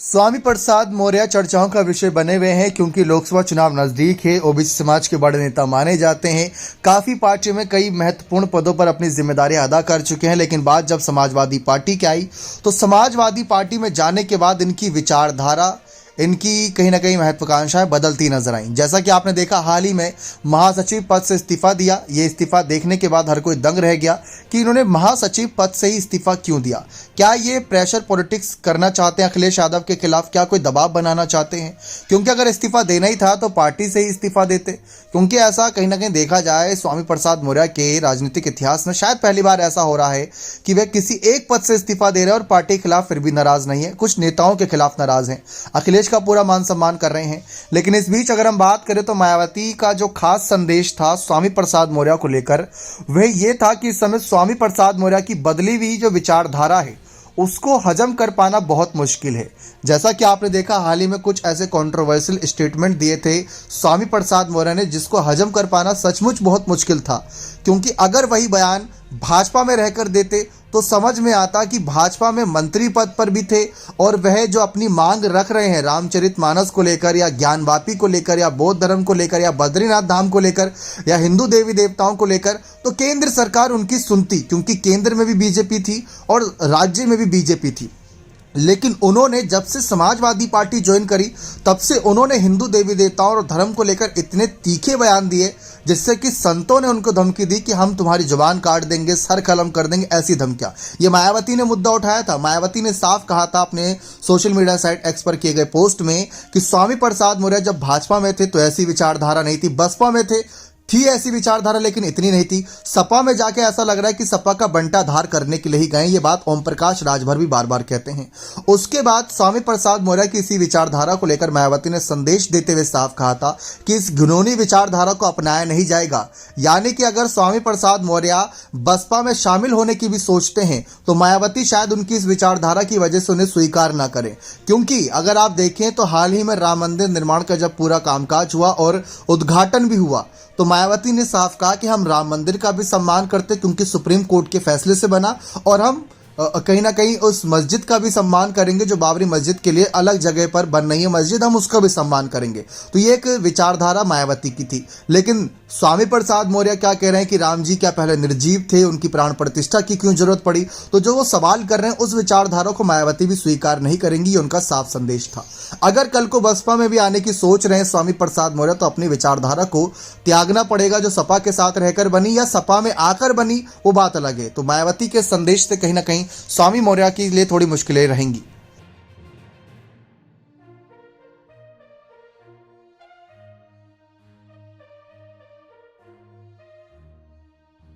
स्वामी प्रसाद मौर्य चर्चाओं का विषय बने हुए हैं क्योंकि लोकसभा चुनाव नजदीक है। ओबीसी समाज के बड़े नेता माने जाते हैं। काफी पार्टी में कई महत्वपूर्ण पदों पर अपनी जिम्मेदारी अदा कर चुके हैं, लेकिन बात जब समाजवादी पार्टी की आई तो समाजवादी पार्टी में जाने के बाद इनकी विचारधारा, इनकी कहीं ना कहीं महत्वाकांक्षाएं बदलती नजर आई। जैसा कि आपने देखा, हाल ही में महासचिव पद से इस्तीफा दिया। ये इस्तीफा देखने के बाद हर कोई दंग रह गया कि इन्होंने महासचिव पद से ही इस्तीफा क्यों दिया। क्या ये प्रेशर पॉलिटिक्स करना चाहते हैं अखिलेश यादव के खिलाफ? क्या कोई दबाव बनाना चाहते हैं? क्योंकि अगर इस्तीफा देना ही था तो पार्टी से ही इस्तीफा देते। क्योंकि ऐसा कहीं ना कहीं देखा जाए, स्वामी प्रसाद मौर्य के राजनीतिक इतिहास में शायद पहली बार ऐसा हो रहा है कि वे किसी एक पद से इस्तीफा दे रहे हैं और पार्टी के खिलाफ फिर भी नाराज नहीं है, कुछ नेताओं के खिलाफ नाराज हैं, अखिलेश का पूरा मान सम्मान कर रहे हैं। लेकिन इस बीच अगर हम बात करें तो मायावती का जो खास संदेश था स्वामी प्रसाद मौर्य को लेकर, वह ये था कि इस समय स्वामी प्रसाद मौर्य की बदली हुई जो विचारधारा है उसको हजम कर पाना बहुत मुश्किल है। जैसा कि आपने देखा, हाल ही में कुछ ऐसे कंट्रोवर्शियल स्टेटमेंट दिए थे स्वामी प्रसाद मौर्य ने, जिसको हजम कर पाना सचमुच बहुत मुश्किल था। क्योंकि अगर वही बयान भाजपा में रहकर देते तो समझ में आता कि भाजपा में मंत्री पद पर भी थे और वह जो अपनी मांग रख रहे हैं रामचरितमानस को लेकर या ज्ञानवापी को लेकर या बौद्ध धर्म को लेकर या बद्रीनाथ धाम को लेकर या हिंदू देवी देवताओं को लेकर, तो केंद्र सरकार उनकी सुनती, क्योंकि केंद्र में भी बीजेपी थी और राज्य में भी बीजेपी थी। लेकिन उन्होंने जब से समाजवादी पार्टी ज्वाइन करी तब से उन्होंने हिंदू देवी देवताओं और धर्म को लेकर इतने तीखे बयान दिए जिससे कि संतों ने उनको धमकी दी कि हम तुम्हारी जुबान काट देंगे, सर कलम कर देंगे, ऐसी धमकियां। ये मायावती ने मुद्दा उठाया था। मायावती ने साफ कहा था अपने सोशल मीडिया साइट एक्स पर किए गए पोस्ट में कि स्वामी प्रसाद मौर्य जब भाजपा में थे तो ऐसी विचारधारा नहीं थी, बसपा में थी ऐसी विचारधारा लेकिन इतनी नहीं थी, सपा में जाके ऐसा लग रहा है कि सपा का बंटाधार करने के लिए ही गए। ये बात ओम प्रकाश राजभर भी बार बार कहते हैं। उसके बाद स्वामी प्रसाद मौर्य की इसी विचारधारा को लेकर मायावती ने संदेश देते हुए साफ कहा था कि इस घिनौनी विचारधारा को अपनाया नहीं जाएगा। यानी कि अगर स्वामी प्रसाद मौर्य बसपा में शामिल होने की भी सोचते हैं तो मायावती शायद उनकी इस विचारधारा की वजह से उन्हें स्वीकार ना करें। क्योंकि अगर आप देखें तो हाल ही में राम मंदिर निर्माण का जब पूरा कामकाज हुआ और उद्घाटन भी हुआ तो मायावती ने साफ कहा कि हम राम मंदिर का भी सम्मान करते क्योंकि सुप्रीम कोर्ट के फैसले से बना, और हम कहीं ना कहीं उस मस्जिद का भी सम्मान करेंगे जो बाबरी मस्जिद के लिए अलग जगह पर बन रही है मस्जिद, हम उसका भी सम्मान करेंगे। तो ये एक विचारधारा मायावती की थी। लेकिन स्वामी प्रसाद मौर्य क्या कह रहे हैं कि राम जी क्या पहले निर्जीव थे, उनकी प्राण प्रतिष्ठा की क्यों जरूरत पड़ी? तो जो वो सवाल कर रहे हैं उस विचारधारा को मायावती भी स्वीकार नहीं करेंगी, ये उनका साफ संदेश था। अगर कल को बसपा में भी आने की सोच रहे हैं स्वामी प्रसाद मौर्य तो अपनी विचारधारा को त्यागना पड़ेगा जो सपा के साथ रहकर बनी या सपा में आकर बनी, वो बात अलग है। तो मायावती के संदेश से कहीं ना कहीं स्वामी मौर्य के लिए थोड़ी मुश्किलें रहेंगी।